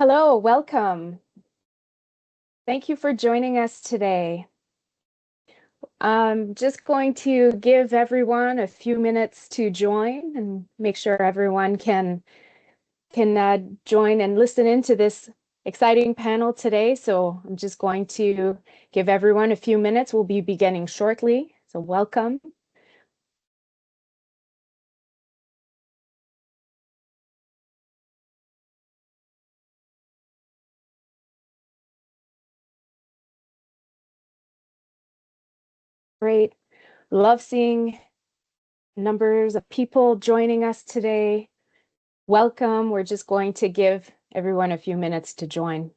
Hello, welcome. Thank you for joining us today. I'm just going to give everyone a few minutes to join and make sure everyone can join and listen into this exciting panel today. So I'm just going to give everyone a few minutes. We'll be beginning shortly. So welcome. Great. Love seeing numbers of people joining us today. Welcome. We're just going to give everyone a few minutes to join.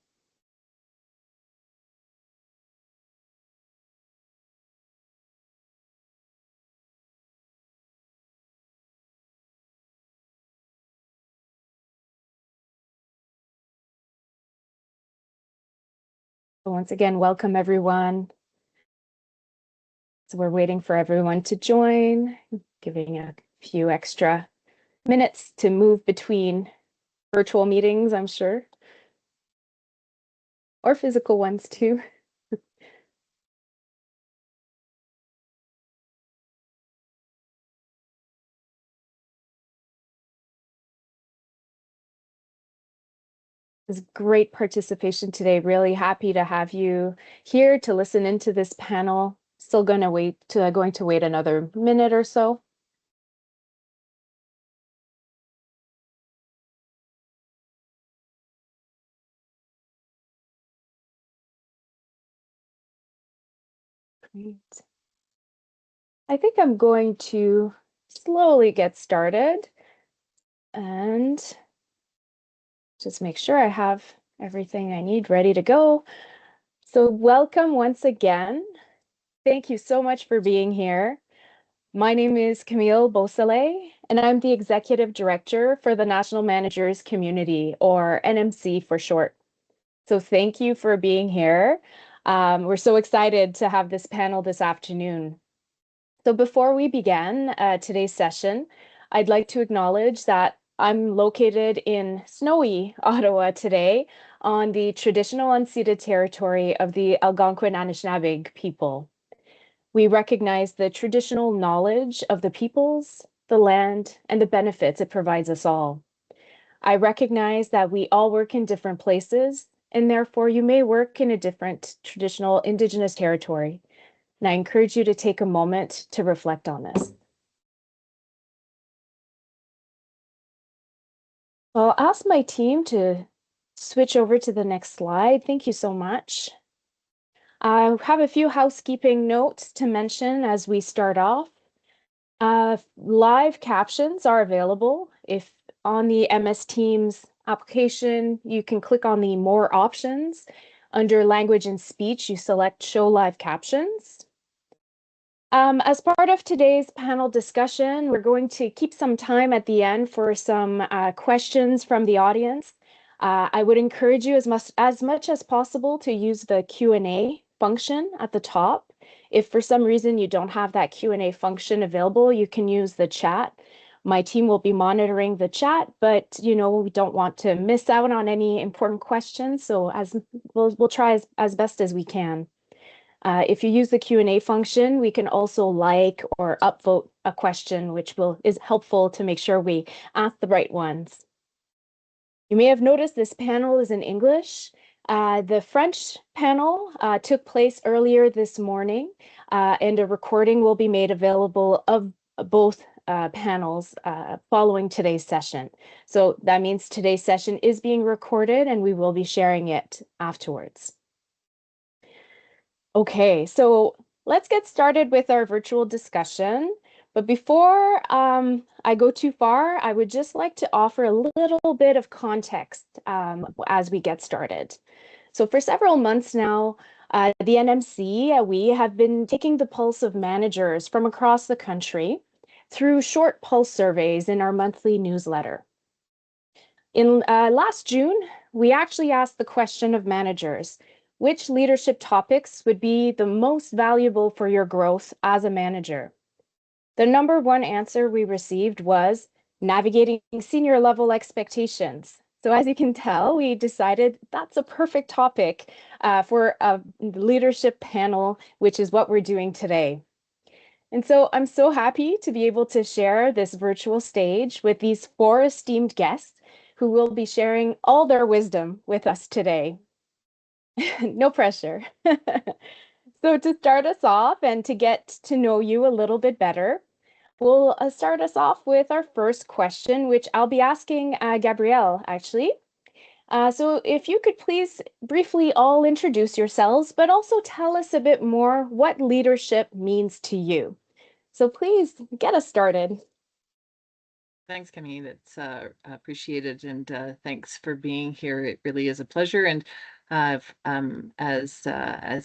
So once again, welcome everyone. So we're waiting for everyone to join, giving a few extra minutes to move between virtual meetings, I'm sure, or physical ones too. It's great participation today. Really happy to have you here to listen into this panel. Still going to wait another minute or so. Great. I think I'm going to slowly get started and just make sure I have everything I need ready to go. So welcome once again. Thank you so much for being here. My name is Camille Beausoleil, and I'm the Executive Director for the National Managers Community, or NMC for short. So thank you for being here. We're so excited to have this panel this afternoon. So before we begin today's session, I'd like to acknowledge that I'm located in snowy Ottawa today on the traditional unceded territory of the Algonquin Anishinaabe people. We recognize the traditional knowledge of the peoples, the land, and the benefits it provides us all. I recognize that we all work in different places, and therefore you may work in a different traditional Indigenous territory. And I encourage you to take a moment to reflect on this. I'll ask my team to switch over to the next slide. Thank you so much. I have a few housekeeping notes to mention as we start off. Live captions are available. If on the MS Teams application, you can click on the More options. Under Language and Speech, you select Show Live Captions. As part of today's panel discussion, we're going to keep some time at the end for some questions from the audience. I would encourage you as much as possible to use the Q&A function at the top. If for some reason you don't have that Q&A function available, you can use the chat. My team will be monitoring the chat, but we don't want to miss out on any important questions, so we'll try as best as we can. If you use the Q&A function, we can also like or upvote a question, which is helpful to make sure we ask the right ones. You may have noticed this panel is in English. The French panel took place earlier this morning, and a recording will be made available of both panels following today's session. So that means today's session is being recorded and we will be sharing it afterwards. Okay, so let's get started with our virtual discussion. But before I go too far, I would just like to offer a little bit of context as we get started. So for several months now, the NMC, we have been taking the pulse of managers from across the country through short pulse surveys in our monthly newsletter. In last June, we actually asked the question of managers, which leadership topics would be the most valuable for your growth as a manager? The number one answer we received was navigating senior level expectations, So as you can tell, we decided that's a perfect topic for a leadership panel, which is what we're doing today. And so I'm so happy to be able to share this virtual stage with these four esteemed guests who will be sharing all their wisdom with us today. No pressure. So to start us off and to get to know you a little bit better, we'll start us off with our first question, which I'll be asking Gabrielle, actually. So if you could please briefly all introduce yourselves, but also tell us a bit more what leadership means to you. So please get us started. Thanks, Camille. That's appreciated, and thanks for being here. It really is a pleasure. And as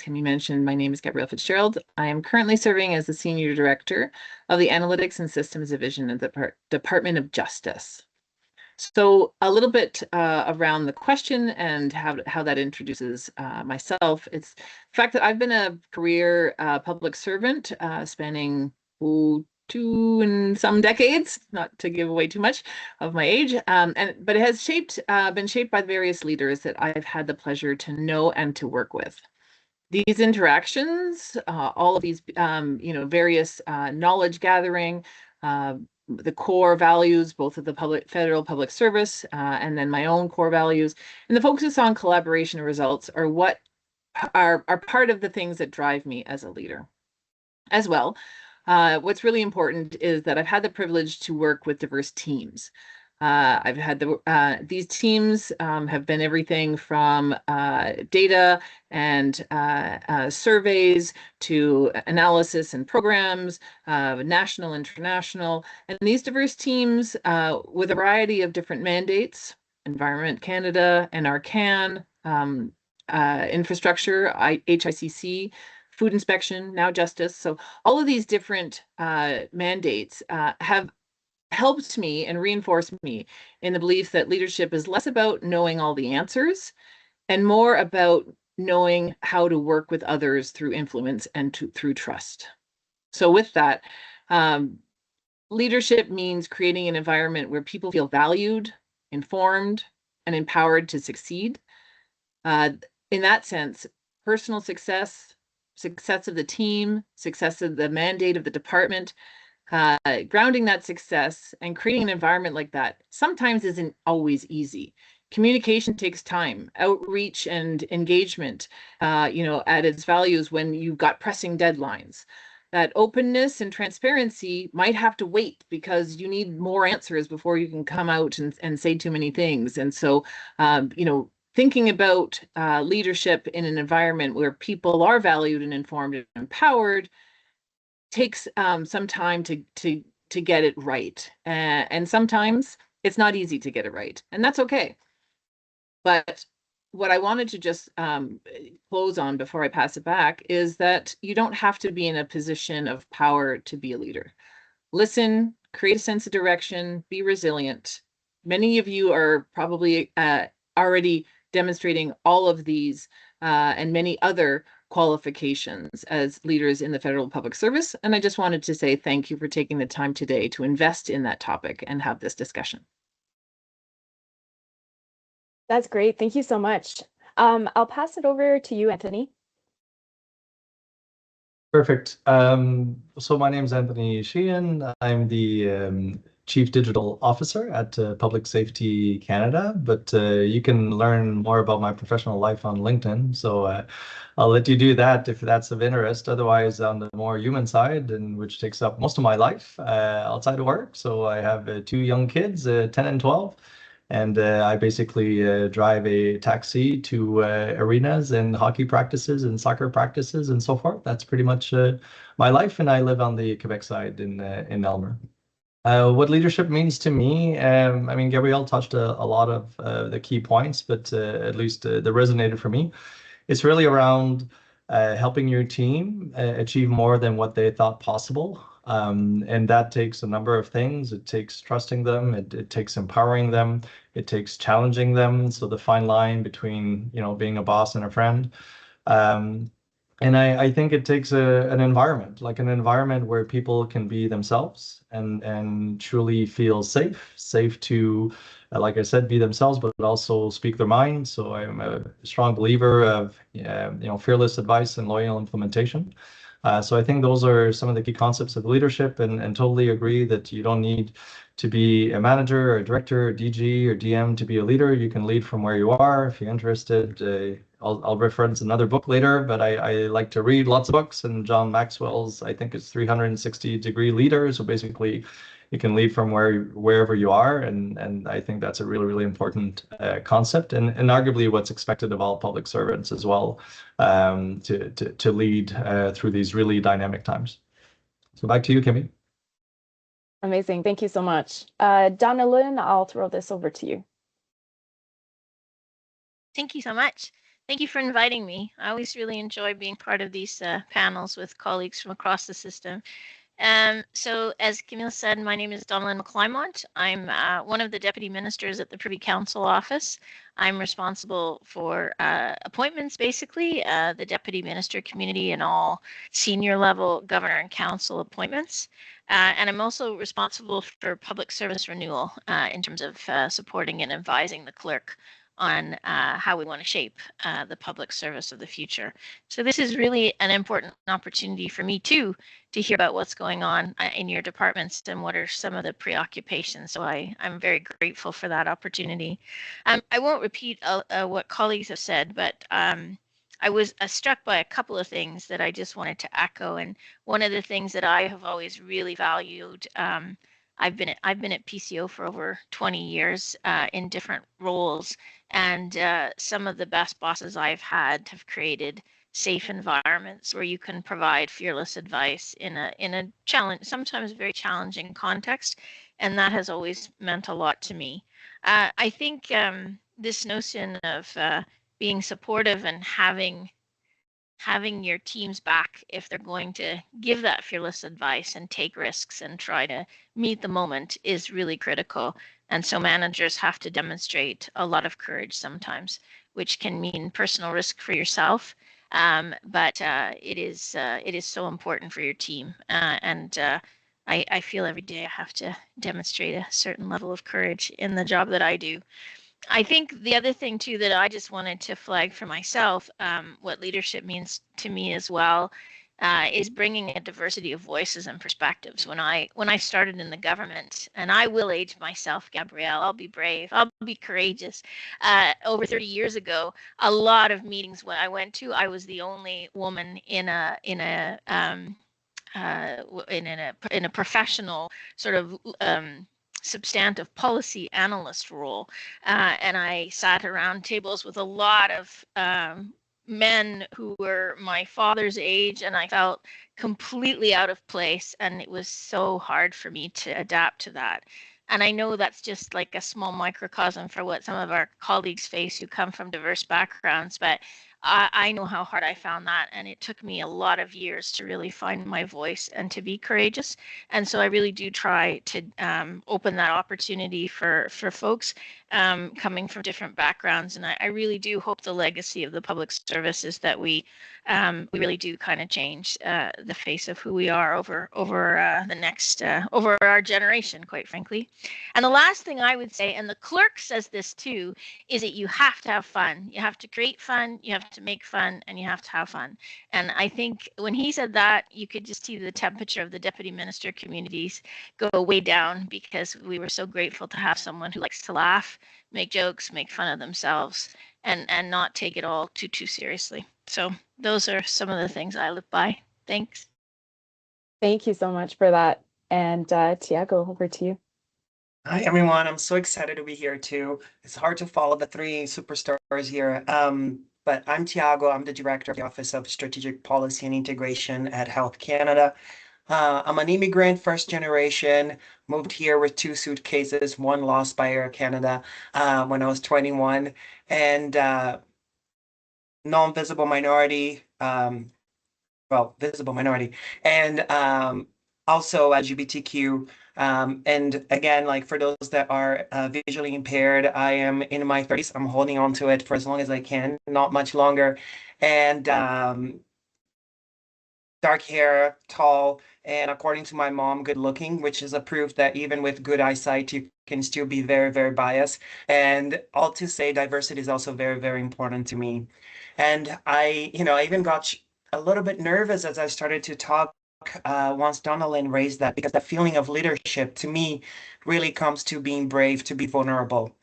Camille mentioned, my name is Gabrielle FitzGerald. I am currently serving as the Senior Director of the Analytics and Systems Division of the Department of Justice. So a little bit around the question and how that introduces myself. It's the fact that I've been a career public servant spanning 2 and some decades, not to give away too much of my age, but it has been shaped by the various leaders that I've had the pleasure to know and to work with. These interactions, all of these, various knowledge gathering, the core values, both of the federal public service, and then my own core values, and the focus on collaboration and results are what are part of the things that drive me as a leader. As well, what's really important is that I've had the privilege to work with diverse teams. I've had these teams have been everything from data and surveys to analysis and programs, national, international, and these diverse teams with a variety of different mandates, Environment Canada, NRCan, infrastructure, HICC, food inspection, now justice. So all of these different mandates have helped me and reinforced me in the belief that leadership is less about knowing all the answers and more about knowing how to work with others through influence and through trust. So with that, leadership means creating an environment where people feel valued, informed, and empowered to succeed. In that sense, personal success, success of the team, success of the mandate of the department, grounding that success and creating an environment like that sometimes isn't always easy. Communication takes time, outreach and engagement, at its values when you've got pressing deadlines. That openness and transparency might have to wait because you need more answers before you can come out and say too many things. And so, thinking about leadership in an environment where people are valued and informed and empowered takes some time to get it right. And sometimes it's not easy to get it right, and that's okay. But what I wanted to just close on before I pass it back is that you don't have to be in a position of power to be a leader. Listen, create a sense of direction, be resilient. Many of you are probably already demonstrating all of these and many other qualifications as leaders in the federal public service. And I just wanted to say thank you for taking the time today to invest in that topic and have this discussion. That's great. Thank you so much. I'll pass it over to you, Anthony. Perfect. So my name is Anthony Sheehan. I'm the Chief Digital Officer at Public Safety Canada, but you can learn more about my professional life on LinkedIn. So I'll let you do that if that's of interest. Otherwise, on the more human side, and which takes up most of my life outside of work. So I have 2 young kids, 10 and 12. And I basically drive a taxi to arenas and hockey practices and soccer practices and so forth. That's pretty much my life, and I live on the Quebec side in Elmer. What leadership means to me, I mean, Gabrielle touched a lot of the key points, but at least that resonated for me. It's really around helping your team achieve more than what they thought possible. And that takes a number of things. It takes trusting them. It takes empowering them. It takes challenging them. So the fine line between, being a boss and a friend. And I think it takes an environment, like an environment where people can be themselves and truly feel safe to, like I said, be themselves, but also speak their mind. So I'm a strong believer of, fearless advice and loyal implementation. So I think those are some of the key concepts of leadership, and totally agree that you don't need to be a manager or a director or DG or DM to be a leader. You can lead from where you are. If you're interested, I'll reference another book later, but I like to read lots of books, and John Maxwell's, I think it's 360-degree leader. So basically you can lead from wherever you are. And I think that's a really, really important concept, and arguably what's expected of all public servants as well, to lead through these really dynamic times. So back to you, Camille. Amazing. Thank you so much. Donnalyn, I'll throw this over to you. Thank you so much. Thank you for inviting me. I always really enjoy being part of these panels with colleagues from across the system. So as Camille said, my name is Donnalyn McClymont. I'm one of the deputy ministers at the Privy Council office. I'm responsible for appointments, basically, the deputy minister community and all senior level governor and council appointments. And I'm also responsible for public service renewal in terms of supporting and advising the clerk on how we want to shape the public service of the future. So this is really an important opportunity for me too, to hear about what's going on in your departments and what are some of the preoccupations. So I'm very grateful for that opportunity. I won't repeat what colleagues have said, but I was struck by a couple of things that I just wanted to echo. And one of the things that I have always really valued, I've been at PCO for over 20 years in different roles, and some of the best bosses I've had have created safe environments where you can provide fearless advice in a challenge, sometimes very challenging context, and that has always meant a lot to me. I think this notion of being supportive and having your teams back if they're going to give that fearless advice and take risks and try to meet the moment is really critical. And so managers have to demonstrate a lot of courage sometimes, which can mean personal risk for yourself. But it is so important for your team. I feel every day I have to demonstrate a certain level of courage in the job that I do. I think the other thing too that I just wanted to flag for myself, what leadership means to me as well, is bringing a diversity of voices and perspectives. When I started in the government, and I will age myself, Gabrielle, I'll be brave, I'll be courageous. Over 30 years ago, a lot of meetings when I went to, I was the only woman in a professional sort of substantive policy analyst role, and I sat around tables with a lot of men who were my father's age, and I felt completely out of place, and it was so hard for me to adapt to that. And I know that's just like a small microcosm for what some of our colleagues face who come from diverse backgrounds, but I know how hard I found that, and it took me a lot of years to really find my voice and to be courageous. And so I really do try to open that opportunity for folks coming from different backgrounds. And I really do hope the legacy of the public service is that we really do kind of change the face of who we are over the next over our generation, quite frankly. And the last thing I would say, and the clerk says this too, is that you have to have fun. You have to create fun, you have to make fun, and you have to have fun. And I think when he said that, you could just see the temperature of the deputy minister communities go way down, because we were so grateful to have someone who likes to laugh, make jokes, make fun of themselves, and not take it all too seriously. So those are some of the things I live by. Thanks. Thank you so much for that. And Thiago, over to you. Hi, everyone. I'm so excited to be here too. It's hard to follow the three superstars here. But I'm Thiago. I'm the director of the Office of Strategic Policy and Integration at Health Canada. I'm an immigrant, first generation, moved here with 2 suitcases, one lost by Air Canada when I was 21, and non-visible minority, visible minority, and also LGBTQ. And again, like for those that are visually impaired, I am in my 30s. I'm holding on to it for as long as I can, not much longer. And dark hair, tall, and according to my mom, good looking, which is a proof that even with good eyesight, you can still be very, very biased. And all to say, diversity is also very, very important to me. And I even got a little bit nervous as I started to talk once Donnalyn raised that, because that feeling of leadership to me really comes to being brave, to be vulnerable.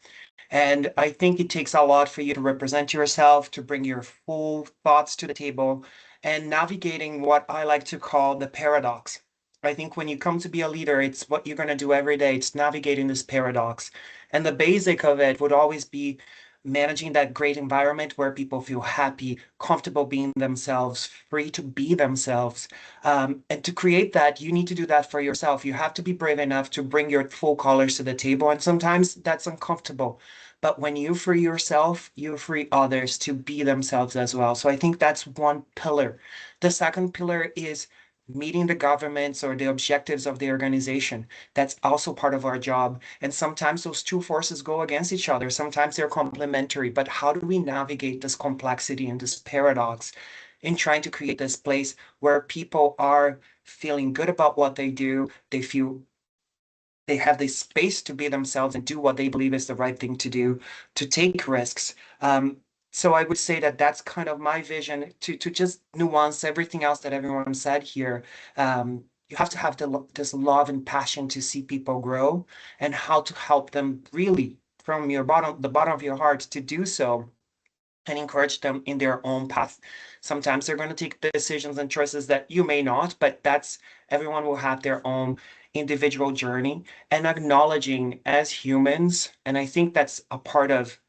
And I think it takes a lot for you to represent yourself, to bring your full thoughts to the table, and navigating what I like to call the paradox. I think when you come to be a leader, it's what you're going to do every day. It's navigating this paradox. And the basic of it would always be managing that great environment where people feel happy, comfortable being themselves, free to be themselves. And to create that, you need to do that for yourself. You have to be brave enough to bring your full colors to the table. And sometimes that's uncomfortable. But when you free yourself, you free others to be themselves as well. So I think that's one pillar. The second pillar is meeting the governments or the objectives of the organization. That's also part of our job. And sometimes those two forces go against each other. Sometimes they're complementary. But how do we navigate this complexity and this paradox in trying to create this place where people are feeling good about what they do? They feel they have the space to be themselves and do what they believe is the right thing to do, to take risks. So I would say that that's kind of my vision to just nuance everything else that everyone said here. You have to have this love and passion to see people grow and how to help them really from the bottom of your heart to do so and encourage them in their own path. Sometimes they're going to take decisions and choices that you may not, but everyone will have their own individual journey, and acknowledging as humans, and I think that's a part of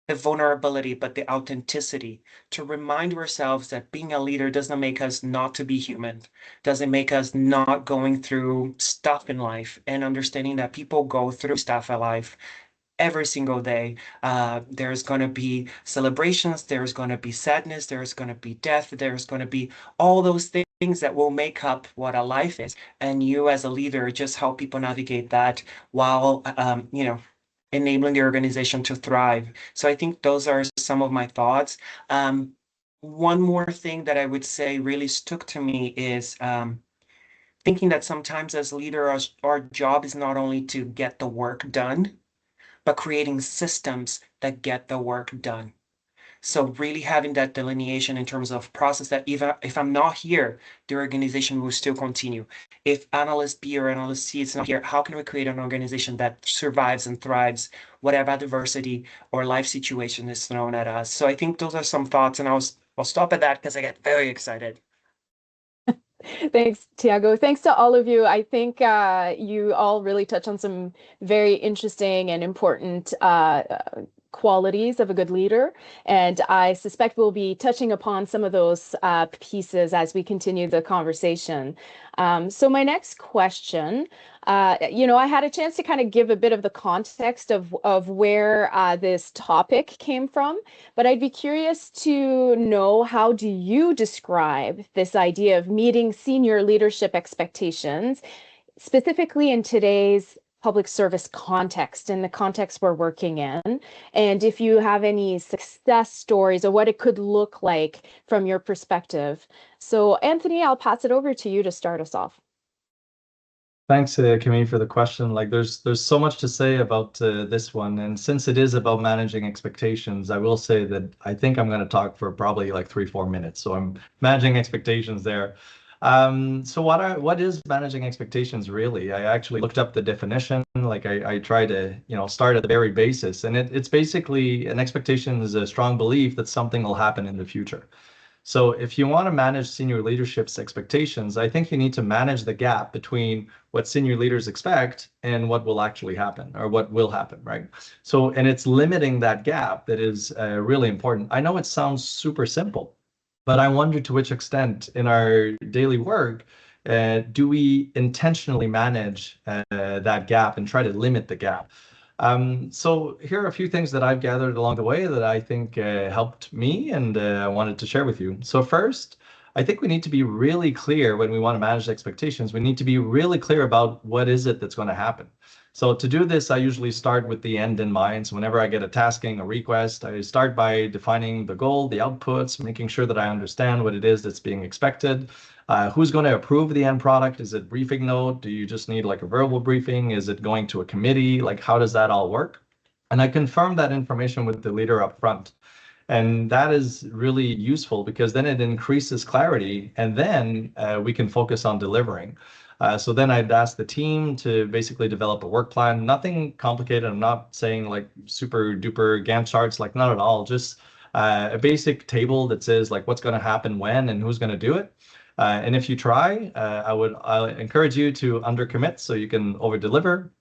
the vulnerability, but the authenticity, to remind ourselves that being a leader doesn't make us not to be human, doesn't make us not going through stuff in life, and understanding that people go through stuff in life every single day. There's going to be celebrations, there's going to be sadness, there's going to be death, there's going to be all those things that will make up what a life is. And you as a leader just help people navigate that while, enabling the organization to thrive. So I think those are some of my thoughts. One more thing that I would say really stuck to me is thinking that sometimes as leaders, our job is not only to get the work done, but creating systems that get the work done. So really having that delineation in terms of process that if I'm not here, the organization will still continue. If analyst B or analyst C is not here, how can we create an organization that survives and thrives, whatever adversity or life situation is thrown at us? So I think those are some thoughts, and I'll stop at that because I get very excited. Thanks, Thiago. Thanks to all of you. I think you all really touch on some very interesting and important qualities of a good leader. And I suspect we'll be touching upon some of those pieces as we continue the conversation. So my next question, I had a chance to kind of give a bit of the context of where this topic came from, but I'd be curious to know, how do you describe this idea of meeting senior leadership expectations, specifically in today's public service context, in the context we're working in, and if you have any success stories or what it could look like from your perspective. So Anthony, I'll pass it over to you to start us off. Thanks, Camille, for the question. Like, there's so much to say about this one, and since it is about managing expectations, I will say that I think I'm going to talk for probably like 3-4 minutes. So I'm managing expectations there. So what is managing expectations really? I actually looked up the definition. Like I try to start at the very basis, and it's basically an expectation is a strong belief that something will happen in the future. So if you want to manage senior leadership's expectations, I think you need to manage the gap between what senior leaders expect and what will actually happen, or what will happen, right? So, and it's limiting that gap that is really important. I know it sounds super simple, but I wonder to which extent in our daily work do we intentionally manage that gap and try to limit the gap. So here are a few things that I've gathered along the way that I think helped me, and I wanted to share with you. So first, I think we need to be really clear when we want to manage expectations. We need to be really clear about what is it that's going to happen. So to do this, I usually start with the end in mind. So whenever I get a tasking, a request, I start by defining the goal, the outputs, making sure that I understand what it is that's being expected. Who's going to approve the end product? Is it briefing note? Do you just need like a verbal briefing? Is it going to a committee? Like, how does that all work? And I confirm that information with the leader up front. And that is really useful because then it increases clarity, and then we can focus on delivering. So then I'd ask the team to basically develop a work plan. Nothing complicated. I'm not saying like super duper Gantt charts, like not at all. Just a basic table that says like what's going to happen when and who's going to do it. And if you try, I encourage you to undercommit so you can over deliver.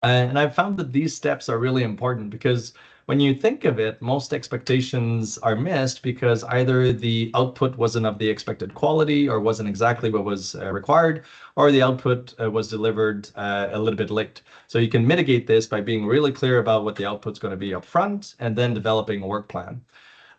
And I've found that these steps are really important because when you think of it, most expectations are missed because either the output wasn't of the expected quality or wasn't exactly what was required, or the output was delivered a little bit late. So you can mitigate this by being really clear about what the output's going to be up front and then developing a work plan.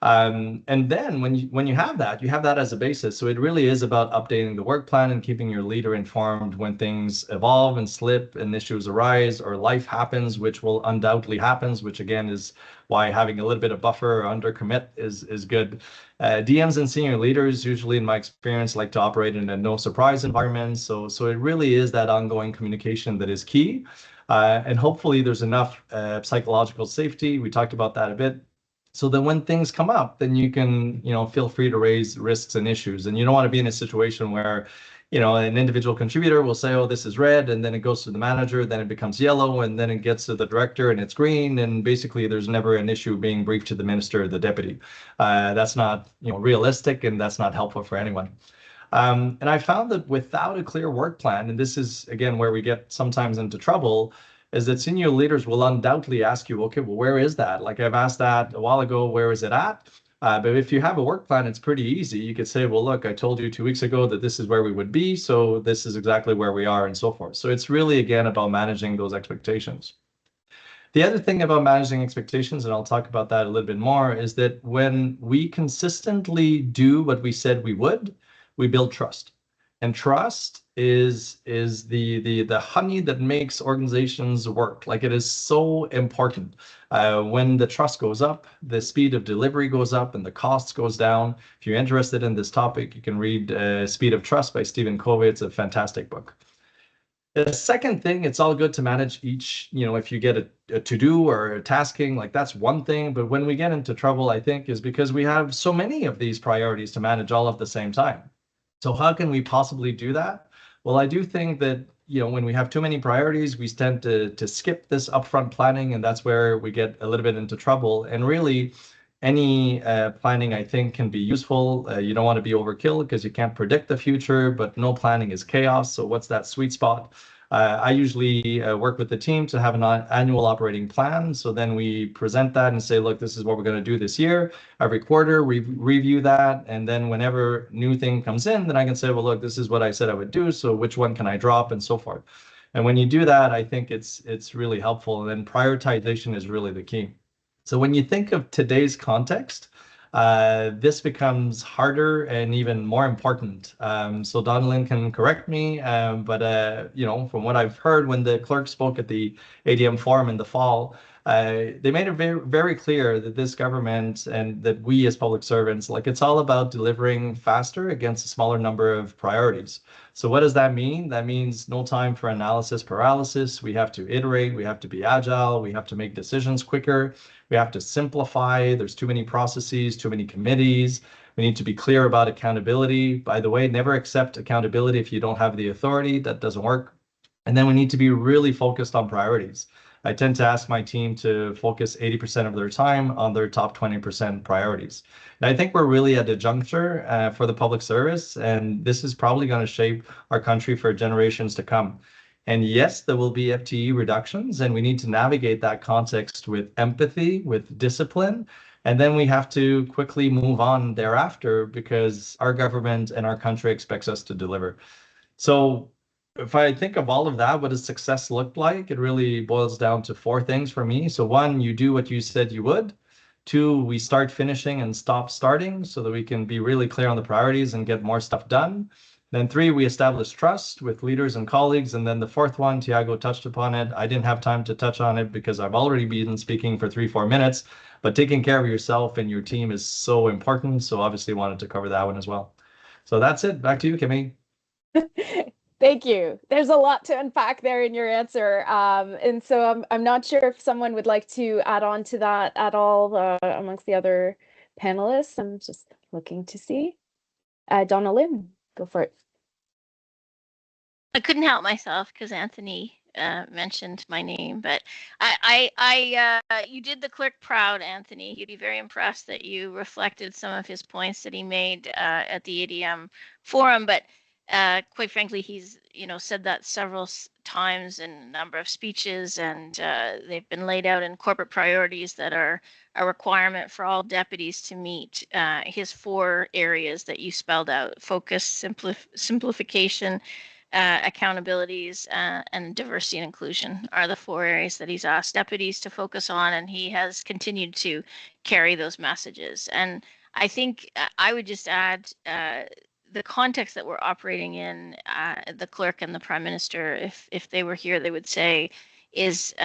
And then when you have that as a basis. So it really is about updating the work plan and keeping your leader informed when things evolve and slip and issues arise or life happens, which will undoubtedly happens, which again is why having a little bit of buffer or under commit is good. DMs and senior leaders usually, in my experience, like to operate in a no surprise environment. So it really is that ongoing communication that is key. And hopefully there's enough psychological safety. We talked about that a bit. So that when things come up, then you can, feel free to raise risks and issues. And you don't want to be in a situation where, an individual contributor will say, oh, this is red, and then it goes to the manager, then it becomes yellow, and then it gets to the director and it's green. And basically there's never an issue being briefed to the minister or the deputy. That's not, realistic, and that's not helpful for anyone. And I found that without a clear work plan, and this is, again, where we get sometimes into trouble, is that senior leaders will undoubtedly ask you, okay, well, where is that? Like I've asked that a while ago, where is it at? But if you have a work plan, it's pretty easy. You could say, well, look, I told you 2 weeks ago that this is where we would be, so this is exactly where we are, and so forth. So it's really, again, about managing those expectations. The other thing about managing expectations, and I'll talk about that a little bit more, is that when we consistently do what we said we would, we build trust. And trust is the honey that makes organizations work. Like it is so important. When the trust goes up, the speed of delivery goes up and the costs goes down. If you're interested in this topic, you can read Speed of Trust by Stephen Covey. It's a fantastic book. The second thing, it's all good to manage each, if you get a to-do or a tasking, like that's one thing. But when we get into trouble, I think, is because we have so many of these priorities to manage all at the same time. So how can we possibly do that? Well, I do think that, when we have too many priorities, we tend to skip this upfront planning, and that's where we get a little bit into trouble. And really, any planning, I think, can be useful. You don't want to be overkill because you can't predict the future, but no planning is chaos. So what's that sweet spot? I usually work with the team to have an annual operating plan. So then we present that and say, look, this is what we're going to do this year. Every quarter, we review that. And then whenever new thing comes in, then I can say, well, look, this is what I said I would do. So which one can I drop, and so forth. And when you do that, I think it's really helpful. And then prioritization is really the key. So when you think of today's context, this becomes harder and even more important. So Donnalyn can correct me, but from what I've heard, when the clerk spoke at the ADM forum in the fall, they made it very, very clear that this government and that we as public servants, like it's all about delivering faster against a smaller number of priorities. So what does that mean? That means no time for analysis paralysis. We have to iterate, we have to be agile, we have to make decisions quicker. We have to simplify. There's too many processes, too many committees. We need to be clear about accountability. By the way, never accept accountability if you don't have the authority. That doesn't work. And then we need to be really focused on priorities. I tend to ask my team to focus 80% of their time on their top 20% priorities. And I think we're really at a juncture for the public service, and this is probably going to shape our country for generations to come. And yes, there will be FTE reductions, and we need to navigate that context with empathy, with discipline, and then we have to quickly move on thereafter because our government and our country expects us to deliver. So if I think of all of that, what does success look like? It really boils down to 4 things for me. So 1, you do what you said you would. 2, we start finishing and stop starting so that we can be really clear on the priorities and get more stuff done. Then 3, we establish trust with leaders and colleagues. And then the 4th one, Thiago touched upon it. I didn't have time to touch on it because I've already been speaking for 3-4 minutes, but taking care of yourself and your team is so important. So obviously wanted to cover that one as well. So that's it. Back to you, Camille. Thank you. There's a lot to unpack there in your answer. And so I'm not sure if someone would like to add on to that at all amongst the other panelists. I'm just looking to see. Donnalyn, go for it. I couldn't help myself because Anthony mentioned my name, but you did the clerk proud, Anthony. He'd be very impressed that you reflected some of his points that he made at the ADM forum. But quite frankly, he's said that several times in a number of speeches, and they've been laid out in corporate priorities that are a requirement for all deputies to meet. His 4 areas that you spelled out: focus, simplification, accountabilities, and diversity and inclusion are the 4 areas that he's asked deputies to focus on, and he has continued to carry those messages. And I think I would just add the context that we're operating in, the clerk and the prime minister, if they were here, they would say is,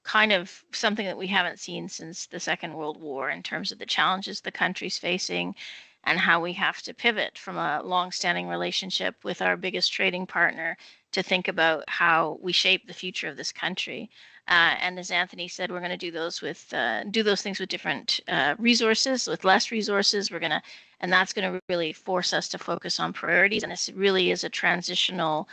kind of something that we haven't seen since the Second World War in terms of the challenges the country's facing and how we have to pivot from a long-standing relationship with our biggest trading partner to think about how we shape the future of this country. And as Anthony said, we're going to do those things with different resources, with less resources. And that's going to really force us to focus on priorities. And this really is a transitional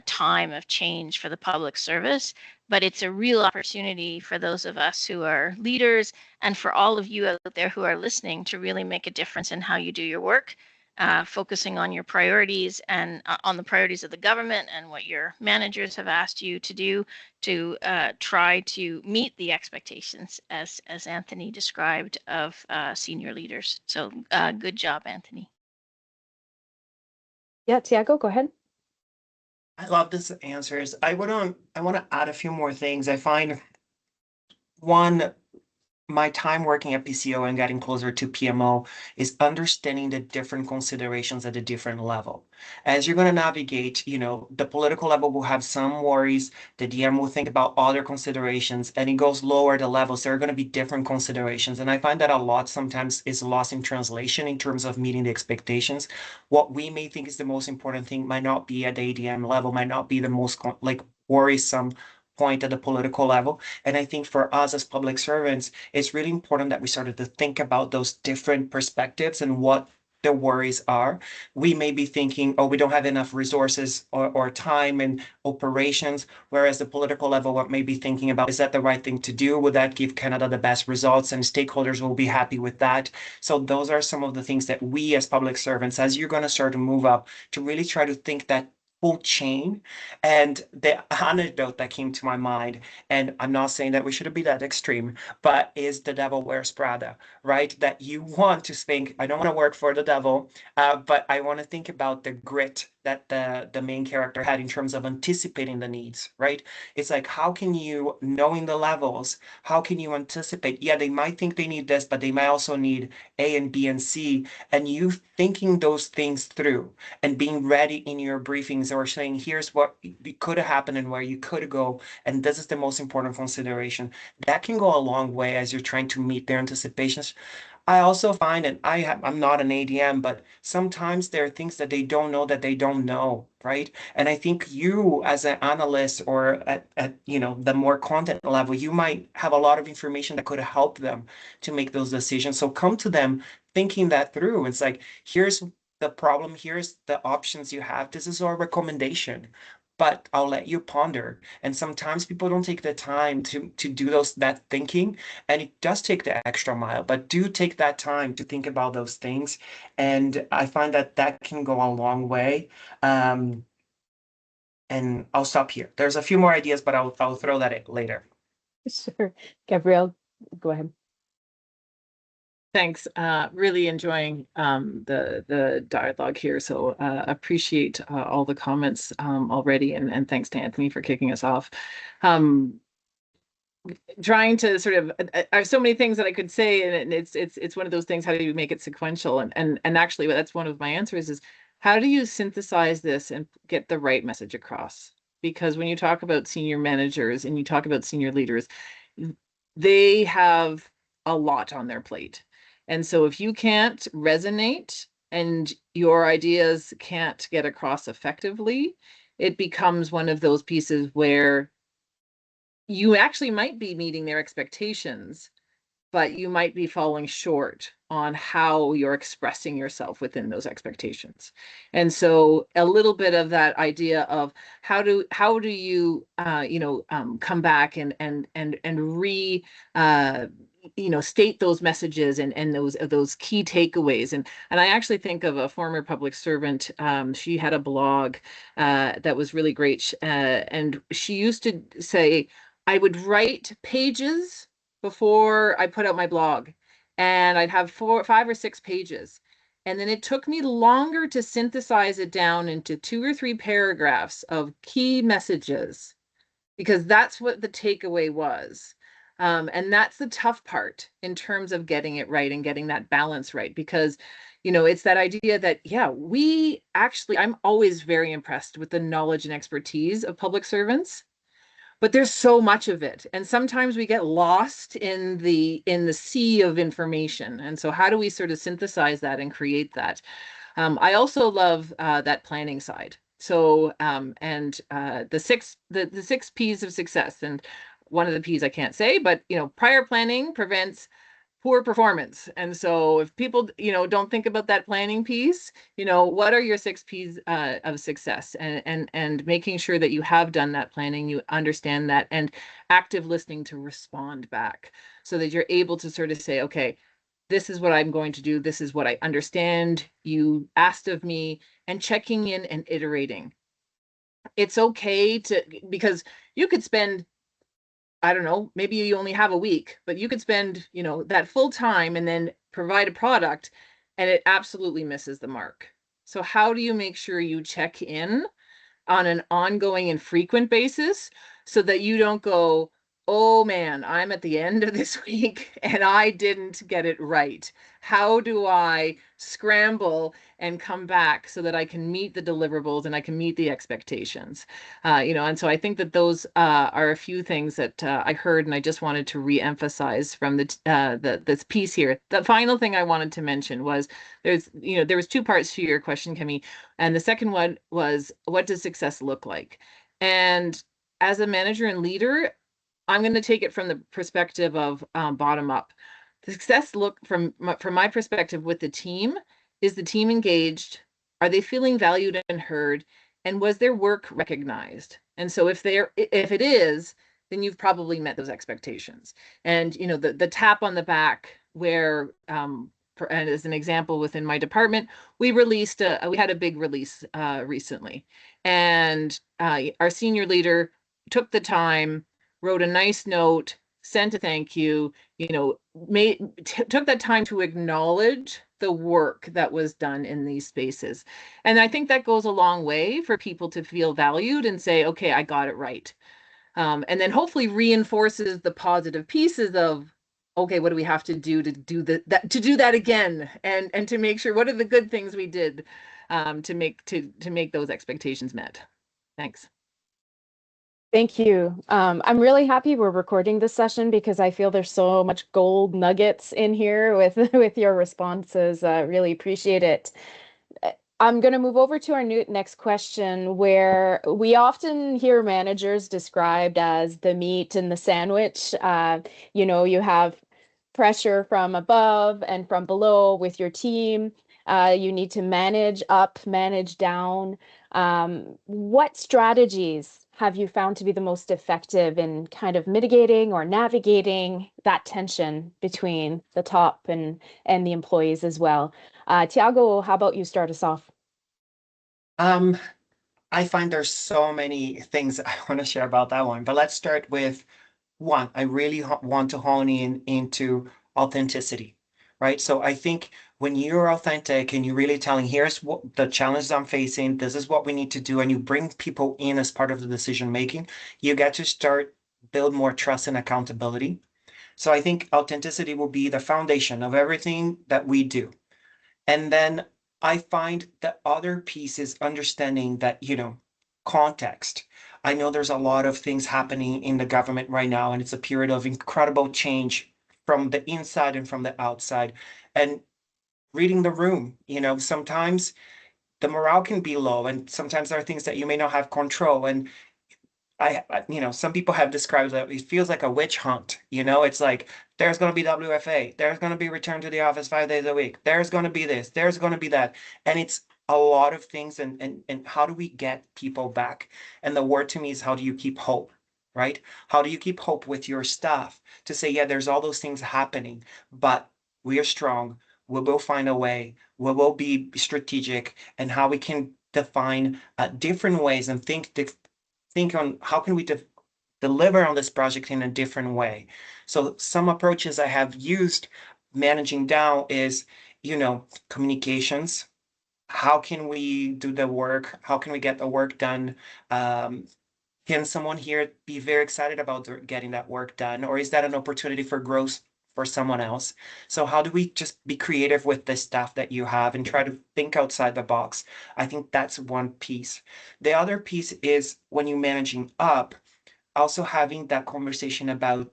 time of change for the public service. But it's a real opportunity for those of us who are leaders and for all of you out there who are listening to really make a difference in how you do your work, focusing on your priorities and on the priorities of the government and what your managers have asked you to do to try to meet the expectations, as Anthony described, of senior leaders. So good job, Anthony. Yeah, Thiago, go ahead. I love these answers. I want to add a few more things. I find one, my time working at PCO and getting closer to PMO is understanding the different considerations at a different level. As you're going to navigate, the political level will have some worries, the DM will think about other considerations, and it goes lower the levels. There are going to be different considerations. And I find that a lot sometimes is lost in translation in terms of meeting the expectations. What we may think is the most important thing might not be at the ADM level, might not be the most worrisome point at the political level. And I think for us as public servants, it's really important that we started to think about those different perspectives and what the worries are. We may be thinking, oh, we don't have enough resources or time and operations, whereas the political level, what may be thinking about, is that the right thing to do? Would that give Canada the best results? And stakeholders will be happy with that. So those are some of the things that we as public servants, as you're going to start to move up, to really try to think that full chain. And the anecdote that came to my mind, and I'm not saying that we should be that extreme, but is the devil wears Prada, right? That you want to think, I don't want to work for the devil, but I want to think about the grit that the main character had in terms of anticipating the needs, right? It's like, how can you, knowing the levels, how can you anticipate? Yeah, they might think they need this, but they might also need A and B and C, and you thinking those things through and being ready in your briefings or saying, here's what could have happened and where you could go, and this is the most important consideration. That can go a long way as you're trying to meet their anticipations. I also find, and I'm not an ADM, but sometimes there are things that they don't know that they don't know, right? And I think you as an analyst or at the more content level, you might have a lot of information that could help them to make those decisions. So come to them thinking that through. It's like, here's the problem, here's the options you have. This is our recommendation, but I'll let you ponder. And sometimes people don't take the time to do that thinking, and it does take the extra mile, but do take that time to think about those things. And I find that that can go a long way. And I'll stop here. There's a few more ideas, but I'll throw that in later. Sure. Gabrielle, go ahead. Thanks. Really enjoying the dialogue here. So appreciate all the comments already, and thanks to Anthony for kicking us off. trying to sort of, I have so many things that I could say, and it's one of those things. How do you make it sequential? And actually, that's one of my answers is how do you synthesize this and get the right message across? Because when you talk about senior managers and you talk about senior leaders, they have a lot on their plate. And so if you can't resonate and your ideas can't get across effectively, it becomes one of those pieces where you actually might be meeting their expectations, but you might be falling short on how you're expressing yourself within those expectations. And so a little bit of that idea of how do you come back and re state those messages and those key takeaways. And I actually think of a former public servant. She had a blog that was really great, and she used to say, I would write pages before I put out my blog, and I'd have 5 or 6 pages. And then it took me longer to synthesize it down into 2 or 3 paragraphs of key messages, because that's what the takeaway was. And that's the tough part in terms of getting it right and getting that balance right, because it's that idea that, yeah, I'm always very impressed with the knowledge and expertise of public servants, but there's so much of it, and sometimes we get lost in the sea of information. And so how do we sort of synthesize that and create that? I also love that planning side. So the 6 P's of success, and one of the P's I can't say, but prior planning prevents poor performance. And so if people, don't think about that planning piece, what are your 6 P's of success, and making sure that you have done that planning, you understand that, and active listening to respond back so that you're able to sort of say, okay, this is what I'm going to do. This is what I understand you asked of me, and checking in and iterating. It's okay because you could spend, I don't know, maybe you only have a week, but you could spend, that full time and then provide a product and it absolutely misses the mark. So how do you make sure you check in on an ongoing and frequent basis so that you don't go, oh man, I'm at the end of this week and I didn't get it right. How do I scramble and come back so that I can meet the deliverables and I can meet the expectations? And so I think that those are a few things that I heard, and I just wanted to re-emphasize from this piece here. The final thing I wanted to mention was there was 2 parts to your question, Camille, and the second one was, what does success look like? And as a manager and leader, I'm going to take it from the perspective of bottom up. The success look from my perspective with the team, is the team engaged? Are they feeling valued and heard? And was their work recognized? And so if it is, then you've probably met those expectations. And the tap on the back where and as an example, within my department, we had a big release recently, and our senior leader took the time, wrote a nice note, sent a thank you, took that time to acknowledge the work that was done in these spaces. And I think that goes a long way for people to feel valued and say, okay, I got it right. And then hopefully reinforces the positive pieces of, okay, what do we have to do to do that again, and to make sure, what are the good things we did to make those expectations met. Thanks. Thank you. I'm really happy we're recording this session because I feel there's so much gold nuggets in here with your responses. Really appreciate it. I'm going to move over to our next question, where we often hear managers described as the meat in the sandwich. You have pressure from above and from below with your team. You need to manage up, manage down. What strategies have you found to be the most effective in kind of mitigating or navigating that tension between the top and the employees as well? Thiago, how about you start us off? I find there's so many things I want to share about that one, but let's start with one. I really want to hone into authenticity, right? So I think when you're authentic and you're really telling, here's what the challenges I'm facing, this is what we need to do, and you bring people in as part of the decision making, you get to start build more trust and accountability. So I think authenticity will be the foundation of everything that we do. And then I find the other piece is understanding that, context. I know there's a lot of things happening in the government right now, and it's a period of incredible change from the inside and from the outside. And reading the room, sometimes the morale can be low, and sometimes there are things that you may not have control. And some people have described that it feels like a witch hunt. It's like there's going to be WFA, there's going to be return to the office 5 days a week, there's going to be this, there's going to be that, and it's a lot of things. And how do we get people back? And the word to me is, how do you keep hope, right? How do you keep hope with your staff to say, yeah, there's all those things happening, but we are strong. We will find a way. We will be strategic, and how we can define different ways and think on how can we deliver on this project in a different way. So some approaches I have used managing down is, communications. How can we do the work? How can we get the work done? Can someone here be very excited about getting that work done? Or is that an opportunity for growth for someone else? So how do we just be creative with the stuff that you have and try to think outside the box? I think that's one piece. The other piece is, when you're managing up, also having that conversation about,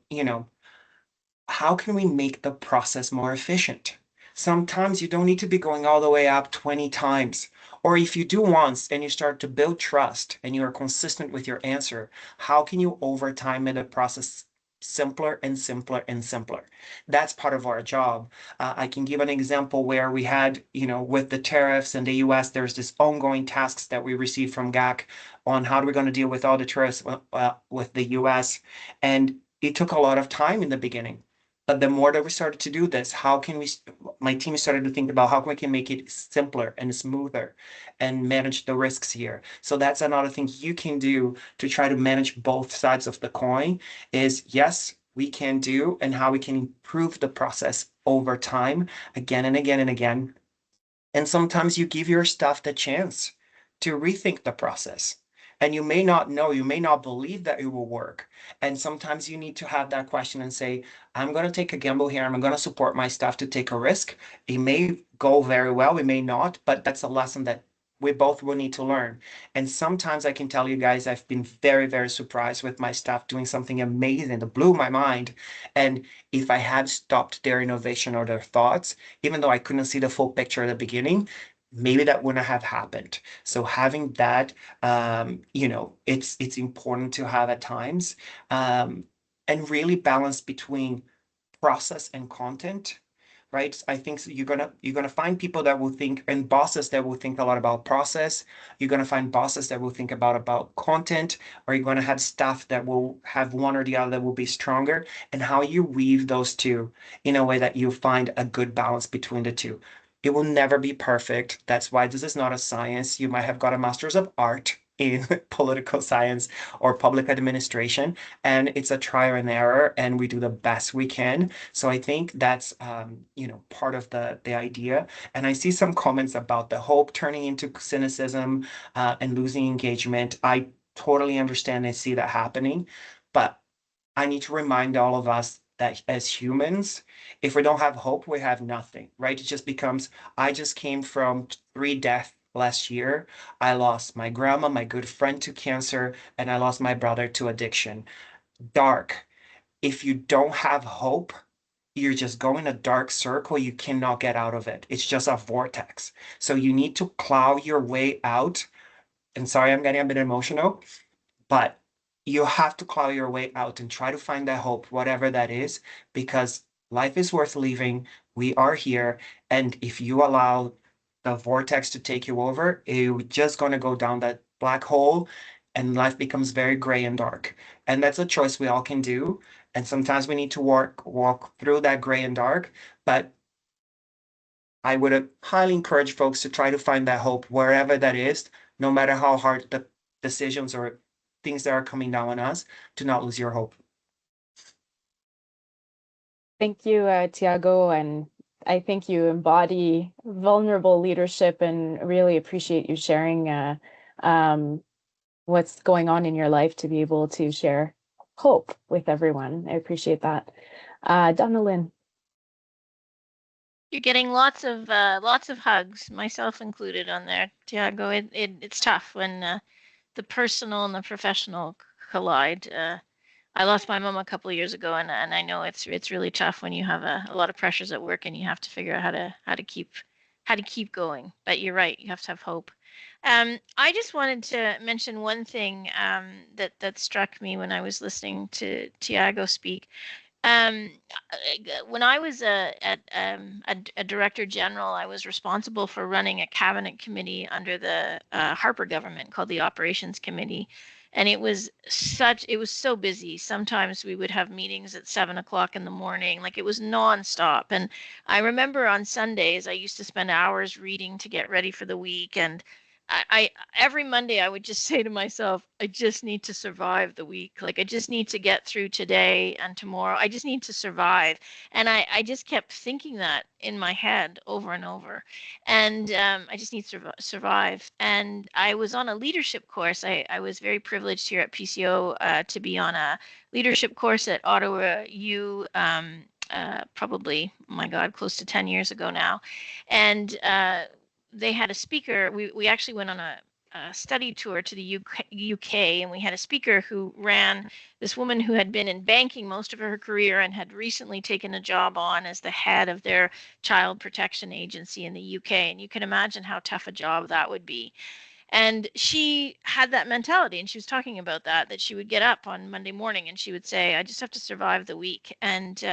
how can we make the process more efficient? Sometimes you don't need to be going all the way up 20 times. Or if you do once and you start to build trust and you are consistent with your answer, how can you over time make the process simpler and simpler and simpler? That's part of our job. I can give an example where we had, with the tariffs in the US, there's this ongoing tasks that we received from GAC on how are we going to deal with all the tariffs with the US. And it took a lot of time in the beginning. But the more that we started to do this, my team started to think about how we can make it simpler and smoother and manage the risks here. So that's another thing you can do to try to manage both sides of the coin is, yes, we can do, and how we can improve the process over time, again and again and again. And sometimes you give your staff the chance to rethink the process. And you may not know, you may not believe that it will work. And sometimes you need to have that question and say, I'm going to take a gamble here. I'm going to support my staff to take a risk. It may go very well, it may not, but that's a lesson that we both will need to learn. And sometimes I can tell you guys, I've been very, very surprised with my staff doing something amazing that blew my mind. And if I had stopped their innovation or their thoughts, even though I couldn't see the full picture at the beginning, maybe that wouldn't have happened. So having that, it's important to have at times, and really balance between process and content, right? I think you're gonna find people that will think, and bosses that will think a lot about process. You're gonna find bosses that will think about content, or you're gonna have staff that will have one or the other that will be stronger, and how you weave those two in a way that you find a good balance between the two. It will never be perfect. That's why this is not a science. You might have got a master's of art in political science or public administration, and it's a trial and error, and we do the best we can. So I think that's part of the idea. And I see some comments about the hope turning into cynicism and losing engagement. I totally understand and see that happening, but I need to remind all of us that as humans, if we don't have hope, we have nothing, right? It just becomes, I just came from 3 deaths last year. I lost my grandma, my good friend, to cancer, and I lost my brother to addiction. Dark. If you don't have hope, you're just going a dark circle. You cannot get out of it. It's just a vortex. So you need to plow your way out. And sorry, I'm getting a bit emotional, but you have to claw your way out and try to find that hope, whatever that is, because life is worth living. We are here. And if you allow the vortex to take you over, you're just going to go down that black hole, and life becomes very gray and dark. And that's a choice we all can do. And sometimes we need to walk through that gray and dark. But I would highly encourage folks to try to find that hope wherever that is, no matter how hard the decisions or things that are coming down on us, to not lose your hope. Thank you, Thiago, and I think you embody vulnerable leadership, and really appreciate you sharing what's going on in your life to be able to share hope with everyone. I appreciate that. Donnalyn. You're getting lots of hugs, myself included, on there, Thiago. It's tough when the personal and the professional collide. I lost my mom a couple of years ago, and I know it's really tough when you have a lot of pressures at work and you have to figure out how to keep going. But you're right, you have to have hope. I just wanted to mention one thing that struck me when I was listening to Thiago speak. Um, when I was a director general, I was responsible for running a cabinet committee under the Harper government called the Operations Committee. And it was so busy. Sometimes we would have meetings at 7 o'clock in the morning, like it was nonstop. And I remember on Sundays, I used to spend hours reading to get ready for the week. And I every Monday I would just say to myself, I just need to survive the week. Like I just need to get through today and tomorrow. I just need to survive. And I just kept thinking that in my head over and over. And I just need to survive. And I was on a leadership course. I was very privileged here at PCO to be on a leadership course at Ottawa U. Probably, oh my God, close to 10 years ago now. And they had a speaker. We actually went on a study tour to the UK, and we had a speaker who ran, this woman who had been in banking most of her career and had recently taken a job on as the head of their child protection agency in the UK. And you can imagine how tough a job that would be. And she had that mentality, and she was talking about that she would get up on Monday morning and she would say, I just have to survive the week. And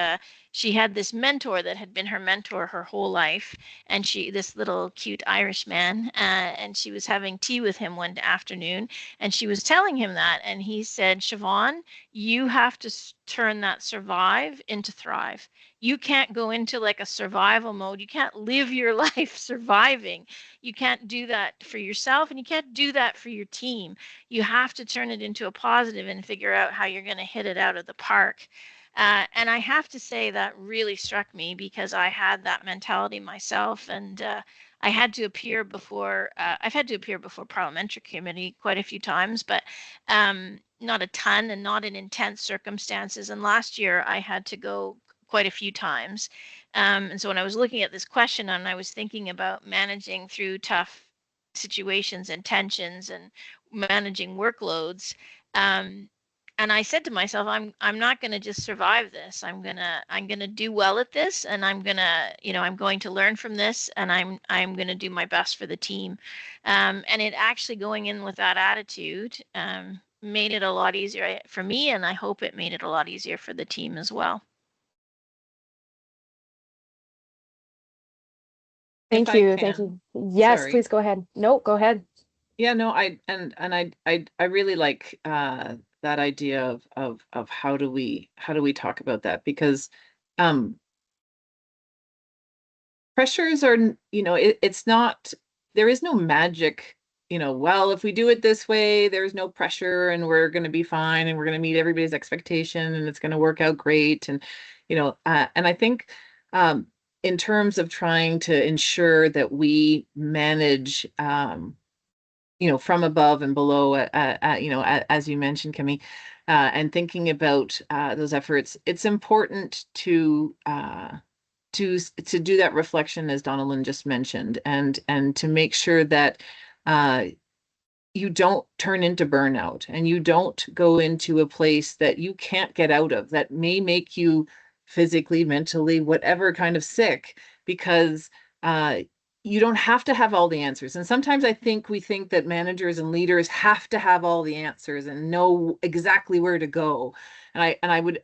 she had this mentor that had been her mentor her whole life, and this little cute Irish man, and she was having tea with him one afternoon, and she was telling him that, and he said, Siobhan, you have to turn that survive into thrive. You can't go into like a survival mode. You can't live your life surviving. You can't do that for yourself, and you can't do that for your team. You have to turn it into a positive and figure out how you're going to hit it out of the park. And I have to say that really struck me because I had that mentality myself, and I had to appear before. I've had to appear before parliamentary committee quite a few times, but not a ton, and not in intense circumstances. And last year I had to go quite a few times. And so when I was looking at this question and I was thinking about managing through tough situations and tensions and managing workloads, and I said to myself, I'm not going to just survive this. I'm gonna do well at this, and I'm going to learn from this, and I'm going to do my best for the team. And it actually, going in with that attitude, made it a lot easier for me, and I hope it made it a lot easier for the team as well. Thank you. Thank you. Yes, Sorry. please go ahead. No, go ahead. Yeah, no, I really like that idea of how do we talk about that, because pressures are, it's not, there is no magic, well, if we do it this way, there's no pressure and we're going to be fine and we're going to meet everybody's expectation and it's going to work out great. And, and I think in terms of trying to ensure that we manage, from above and below, as you mentioned, Camille, and thinking about those efforts, it's important to do that reflection, as Donnalyn just mentioned, and to make sure that you don't turn into burnout and you don't go into a place that you can't get out of, that may make you physically, mentally, whatever kind of sick, because you don't have to have all the answers. And sometimes I think we think that managers and leaders have to have all the answers and know exactly where to go. And I would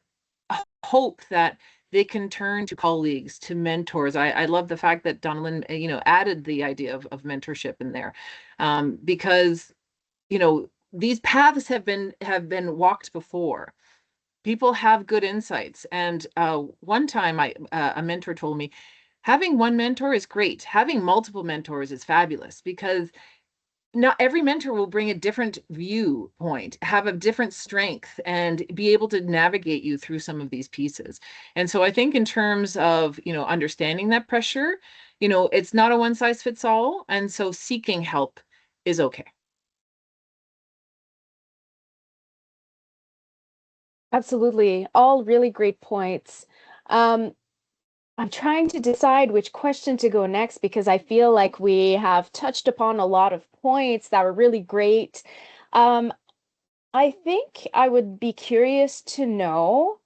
hope that they can turn to colleagues, to mentors. I love the fact that Donnalyn, added the idea of mentorship in there, because, these paths have been walked before. People have good insights. And one time a mentor told me, having one mentor is great. Having multiple mentors is fabulous, because not every mentor will bring a different viewpoint, have a different strength, and be able to navigate you through some of these pieces. And so I think in terms of, understanding that pressure, it's not a one size fits all. And so seeking help is okay. Absolutely. All really great points. Um, I'm trying to decide which question to go next because I feel like we have touched upon a lot of points that were really great. Um, I think I would be curious to know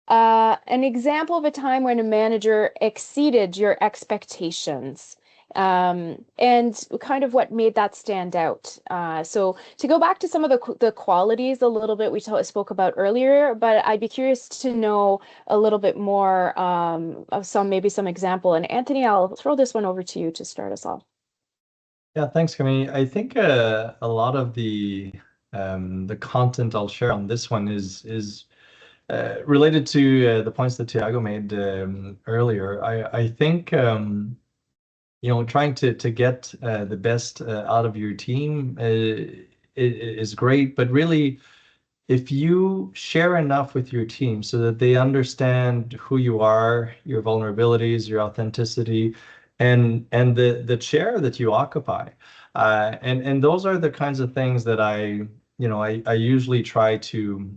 an example of a time when a manager exceeded your expectations, and kind of what made that stand out. So to go back to some of the qualities a little bit we spoke about earlier, but I'd be curious to know a little bit more of maybe some example. And Anthony, I'll throw this one over to you to start us off. Yeah, thanks, Camille. I think a lot of the content I'll share on this one is related to the points that Thiago made earlier. I think trying to get the best out of your team is great, but really, if you share enough with your team so that they understand who you are, your vulnerabilities, your authenticity, and the chair that you occupy, and those are the kinds of things that I usually try to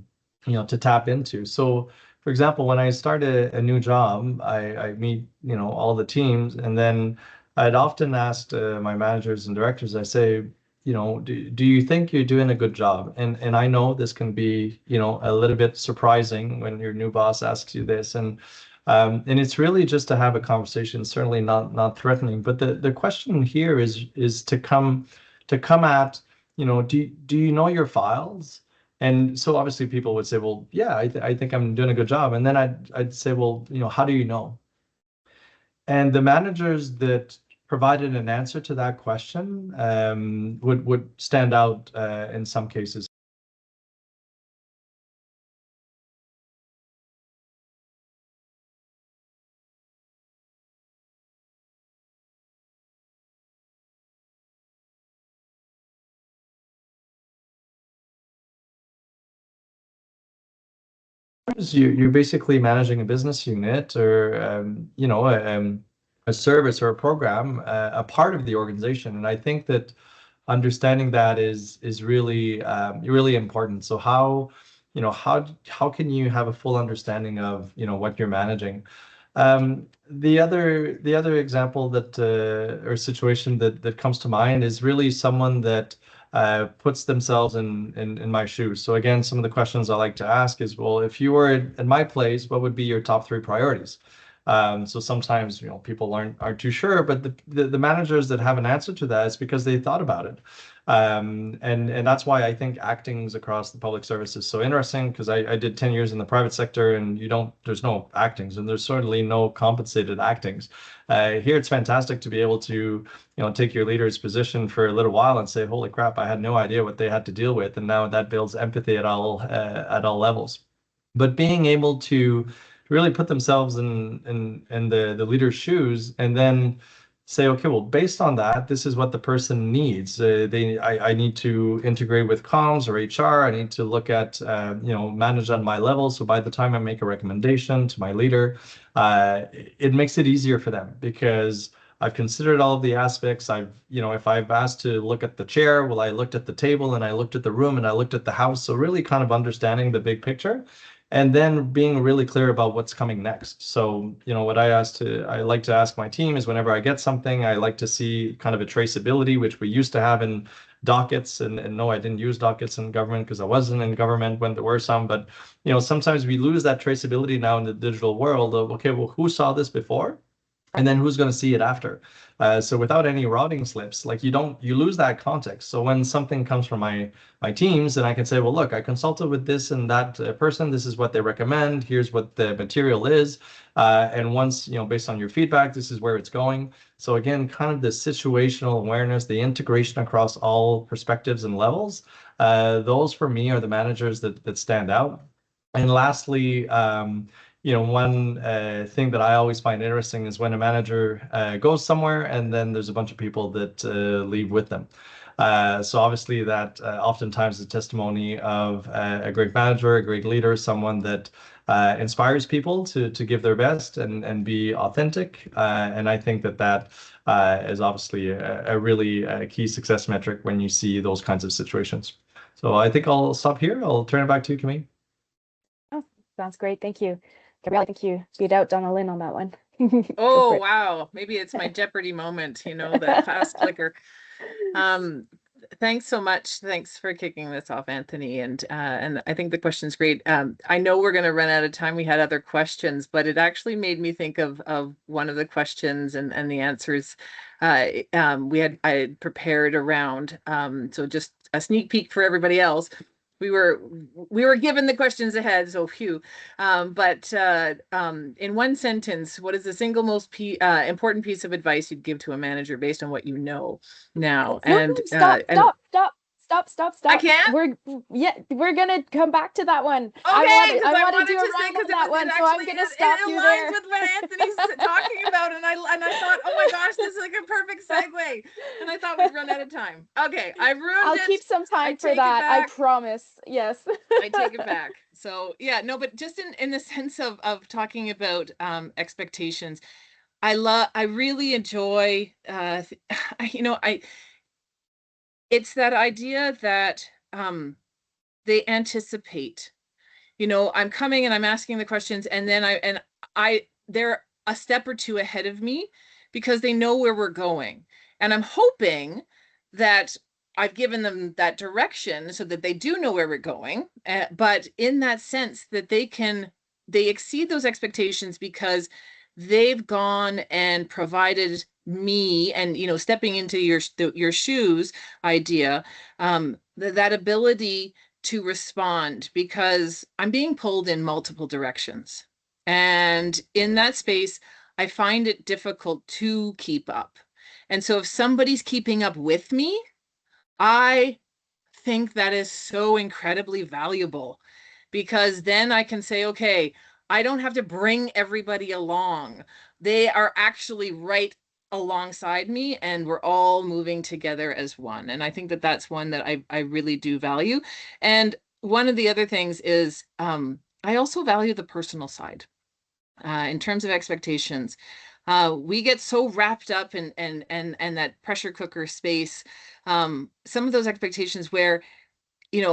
tap into. So, for example, when I start a new job, I meet all the teams, and then I'd often ask my managers and directors, I say, do you think you're doing a good job? And I know this can be, a little bit surprising when your new boss asks you this. And it's really just to have a conversation, certainly not threatening. But the question here is to come at, do you know your files? And so obviously people would say, well, yeah, I think I'm doing a good job. And then I'd say, well, how do you know? And the managers that provided an answer to that question would stand out in some cases. You're basically managing a business unit or a service or a program, a part of the organization. And I think that understanding that is really important. So how can you have a full understanding of what you're managing? The other example that or situation that comes to mind is really someone that puts themselves in my shoes. So again, some of the questions I like to ask is, well, if you were in my place, what would be your top three priorities? So sometimes people aren't too sure, but the managers that have an answer to that is because they thought about it. And that's why I think actings across the public service is so interesting, because I did 10 years in the private sector, and there's no actings, and there's certainly no compensated actings. Here it's fantastic to be able to take your leader's position for a little while and say, holy crap, I had no idea what they had to deal with, and now that builds empathy at all levels. But being able to really put themselves in the leader's shoes, and then say, okay, well, based on that, this is what the person needs. I need to integrate with comms or HR. I need to look at, manage on my level. So by the time I make a recommendation to my leader, it makes it easier for them, because I've considered all of the aspects. If I've asked to look at the chair, well, I looked at the table, and I looked at the room, and I looked at the house. So really kind of understanding the big picture, and then being really clear about what's coming next. So, what I like to ask my team is, whenever I get something, I like to see kind of a traceability, which we used to have in dockets. And no, I didn't use dockets in government because I wasn't in government when there were some. But, sometimes we lose that traceability now in the digital world of, okay, well, who saw this before? And then who's going to see it after? So without any routing slips, like you lose that context. So when something comes from my teams, and I can say, well, look, I consulted with this and that person. This is what they recommend. Here's what the material is. And once, based on your feedback, this is where it's going. So again, kind of the situational awareness, the integration across all perspectives and levels. Those for me are the managers that stand out. And lastly, one thing that I always find interesting is when a manager goes somewhere, and then there's a bunch of people that leave with them. So obviously that oftentimes is a testimony of a great manager, a great leader, someone that inspires people to give their best and be authentic. And I think that is obviously a really key success metric when you see those kinds of situations. So I think I'll stop here. I'll turn it back to you, Camille. Sounds great. Thank you. Gabrielle, I think you beat out Donnalyn on that one. Go Oh, for it. wow. Maybe it's my Jeopardy moment, that fast clicker. Thanks so much. Thanks for kicking this off, Anthony. And I think the question's great. I know we're going to run out of time. We had other questions, but it actually made me think of one of the questions and the answers I had prepared around. So just a sneak peek for everybody else. We were given the questions ahead, so phew. But in one sentence, what is the single most important piece of advice you'd give to a manager based on what you know now? No, stop. I can't. We're gonna come back to that one. Okay, I want to do a say, round on that one, so I'm gonna stop you there. It aligns with what Anthony's talking about, and I thought, oh my gosh, this is like a perfect segue, and I thought we'd run out of time. Okay, I've ruined it. I'll keep some time for that. I promise. Yes. I take it back. So yeah, no, but just in the sense of talking about expectations, I really enjoy it's that idea that they anticipate. I'm coming and I'm asking the questions, and then they're a step or two ahead of me because they know where we're going. And I'm hoping that I've given them that direction so that they do know where we're going, but in that sense that they exceed those expectations because they've gone and provided me, and stepping into your shoes idea, that ability to respond, because I'm being pulled in multiple directions, and in that space I find it difficult to keep up. And so if somebody's keeping up with me, I think that is so incredibly valuable, because then I can say, okay, I don't have to bring everybody along. They are actually right alongside me, and we're all moving together as one. And I think that that's one that I really do value. And one of the other things is I also value the personal side in terms of expectations. We get so wrapped up in that pressure cooker space. Some of those expectations where, in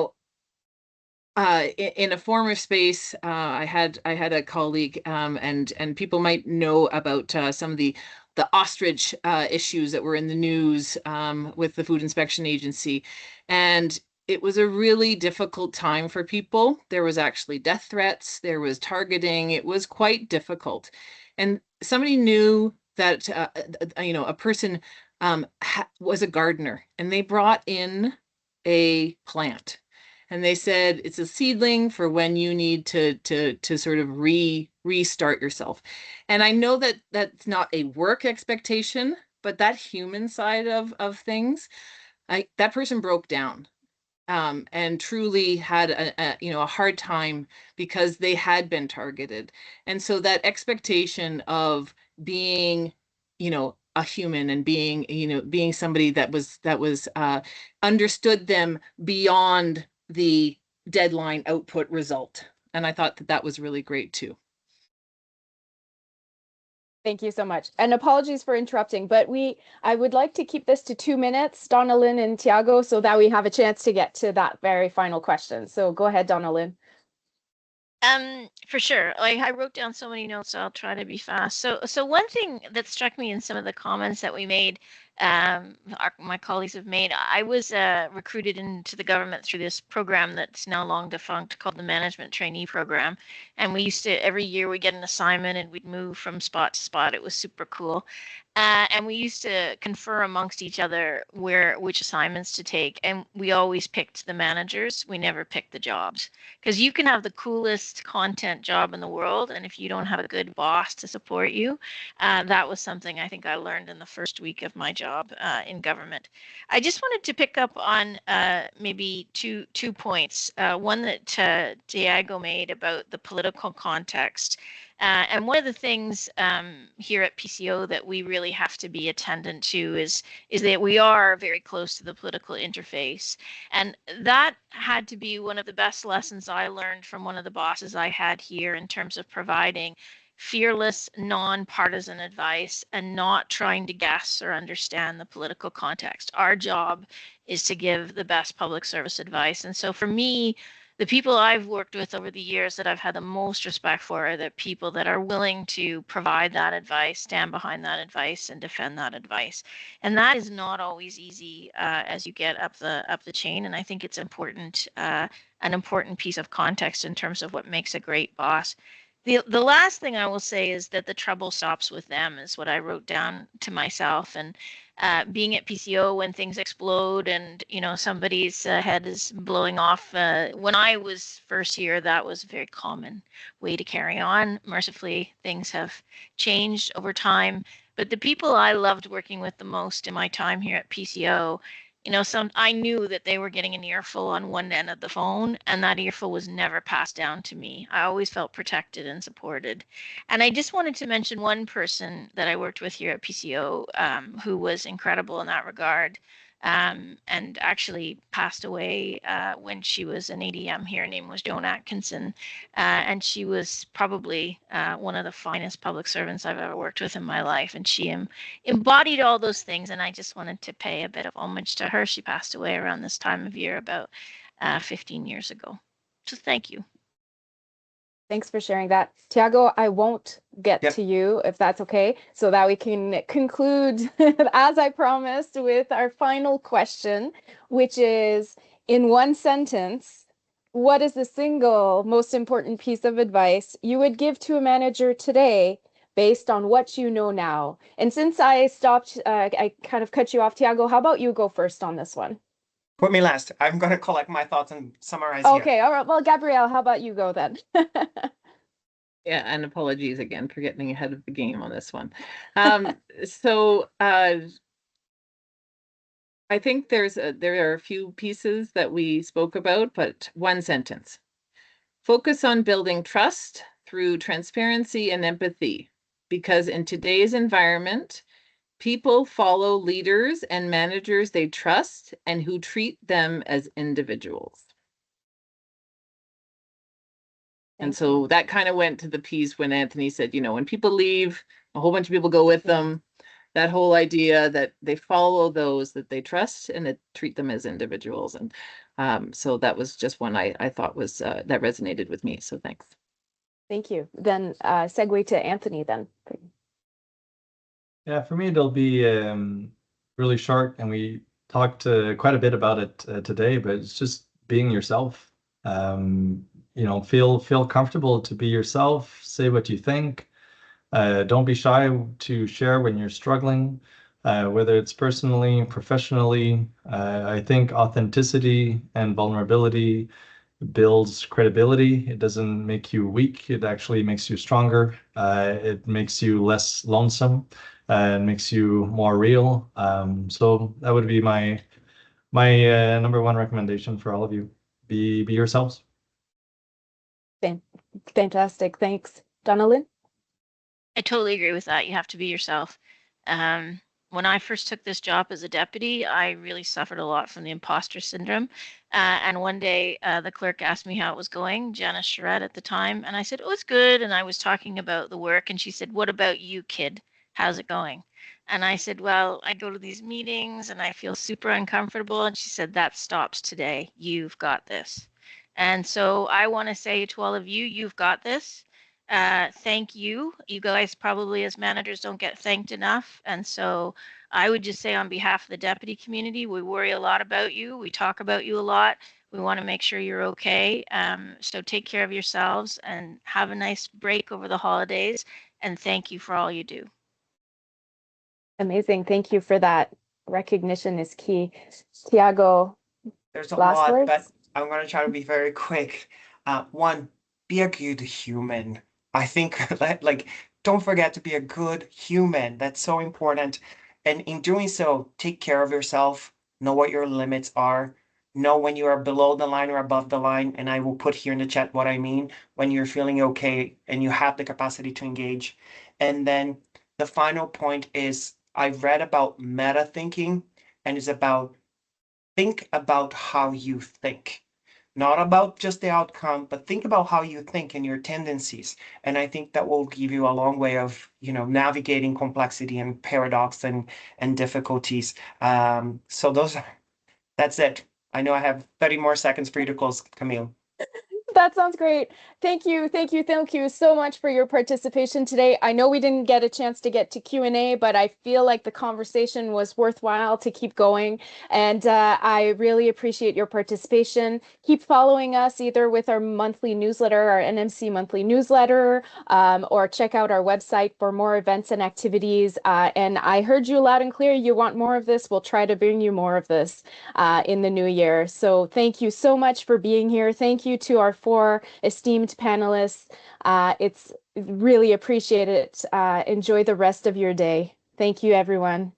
a former space, I had a colleague, and people might know about some of the ostrich issues that were in the news with the Food Inspection Agency, and it was a really difficult time for people. There was actually death threats, there was targeting. It was quite difficult, and somebody knew that a person was a gardener, and they brought in a plant. And they said it's a seedling for when you need to sort of restart yourself. And I know that that's not a work expectation, but that human side of things, that person broke down and truly had a hard time because they had been targeted. And so that expectation of being, a human, and being somebody that was understood them beyond the deadline output result. And I thought that was really great too. Thank you so much. And apologies for interrupting, but I would like to keep this to 2 minutes, Donnalyn and Thiago, so that we have a chance to get to that very final question. So go ahead, Donnalyn. For sure. I wrote down so many notes, so I'll try to be fast. So one thing that struck me in some of the comments that we made, my colleagues have made, I was recruited into the government through this program that's now long defunct called the Management Trainee Program. And we used to, every year we'd get an assignment and we'd move from spot to spot. It was super cool. And we used to confer amongst each other which assignments to take. And we always picked the managers. We never picked the jobs. Because you can have the coolest content job in the world, and if you don't have a good boss to support you, that was something I think I learned in the first week of my job in government. I just wanted to pick up on maybe two points. One that Thiago made about the political context. And one of the things here at PCO that we really have to be attendant to is that we are very close to the political interface. And that had to be one of the best lessons I learned from one of the bosses I had here in terms of providing fearless, nonpartisan advice and not trying to guess or understand the political context. Our job is to give the best public service advice. And so for me, the people I've worked with over the years that I've had the most respect for are the people that are willing to provide that advice, stand behind that advice, and defend that advice. And that is not always easy as you get up the chain. And I think it's important, an important piece of context in terms of what makes a great boss. The last thing I will say is that the trouble stops with them is what I wrote down to myself. And being at PCO when things explode and somebody's head is blowing off. When I was first here, that was a very common way to carry on. Mercifully, things have changed over time. But the people I loved working with the most in my time here at PCO, I knew that they were getting an earful on one end of the phone, and that earful was never passed down to me. I always felt protected and supported. And I just wanted to mention one person that I worked with here at PCO who was incredible in that regard, and actually passed away when she was an ADM here. Her name was Joan Atkinson, and she was probably one of the finest public servants I've ever worked with in my life, and she embodied all those things, and I just wanted to pay a bit of homage to her. She passed away around this time of year about 15 years ago. So thank you. Thanks for sharing that. Thiago, I won't get to you if that's okay, so that we can conclude, as I promised, with our final question, which is, in one sentence, what is the single most important piece of advice you would give to a manager today based on what you know now? And since I stopped, I kind of cut you off, Thiago, how about you go first on this one? Put me last. I'm going to collect my thoughts and summarize Okay, here. all right. Well, Gabrielle, how about you go then? Yeah, and apologies again for getting ahead of the game on this one. I think there are a few pieces that we spoke about, but one sentence. Focus on building trust through transparency and empathy, because in today's environment, people follow leaders and managers they trust and who treat them as individuals. And so that kind of went to the piece when Anthony said, when people leave, a whole bunch of people go with them. That whole idea that they follow those that they trust and that treat them as individuals. And so that was just one I thought was that resonated with me. So thanks. Thank you. Then segue to Anthony then. Yeah, for me, it'll be really short, and we talked quite a bit about it today, but it's just being yourself. Feel comfortable to be yourself, say what you think. Don't be shy to share when you're struggling, whether it's personally, professionally. I think authenticity and vulnerability builds credibility. It doesn't make you weak. It actually makes you stronger. It makes you less lonesome and makes you more real. So that would be my number one recommendation for all of you. Be yourselves. Fantastic. Thanks. Donnalyn? I totally agree with that. You have to be yourself. When I first took this job as a deputy, I really suffered a lot from the imposter syndrome. And one day, the clerk asked me how it was going, Janice Charette at the time, and I said, "Oh, it's good." And I was talking about the work, and she said, "What about you, kid? How's it going?" And I said, "Well, I go to these meetings and I feel super uncomfortable." And she said, "That stops today. You've got this." And so I want to say to all of you, you've got this. Thank you. You guys probably as managers don't get thanked enough. And so I would just say on behalf of the deputy community, we worry a lot about you. We talk about you a lot. We want to make sure you're okay. So take care of yourselves and have a nice break over the holidays. And thank you for all you do. Amazing. Thank you for that. Recognition is key. Thiago, There's a last lot, words? but I'm going to try to be very quick. One, be a good human. I think don't forget to be a good human. That's so important. And in doing so, take care of yourself, know what your limits are, know when you are below the line or above the line. And I will put here in the chat what I mean when you're feeling okay and you have the capacity to engage. And then the final point is I've read about meta thinking, and it's about think about how you think. Not about just the outcome, but think about how you think and your tendencies. And I think that will give you a long way of, navigating complexity and paradox and difficulties. So that's it. I know I have 30 more seconds for you to close, Camille. That sounds great. Thank you so much for your participation today. I know we didn't get a chance to get to Q&A, but I feel like the conversation was worthwhile to keep going. And I really appreciate your participation. Keep following us either with our monthly newsletter, our NMC monthly newsletter, or check out our website for more events and activities. And I heard you loud and clear. You want more of this. We'll try to bring you more of this in the new year. So thank you so much for being here. Thank you to our 4 esteemed panelists. It's really appreciated. Enjoy the rest of your day. Thank you, everyone.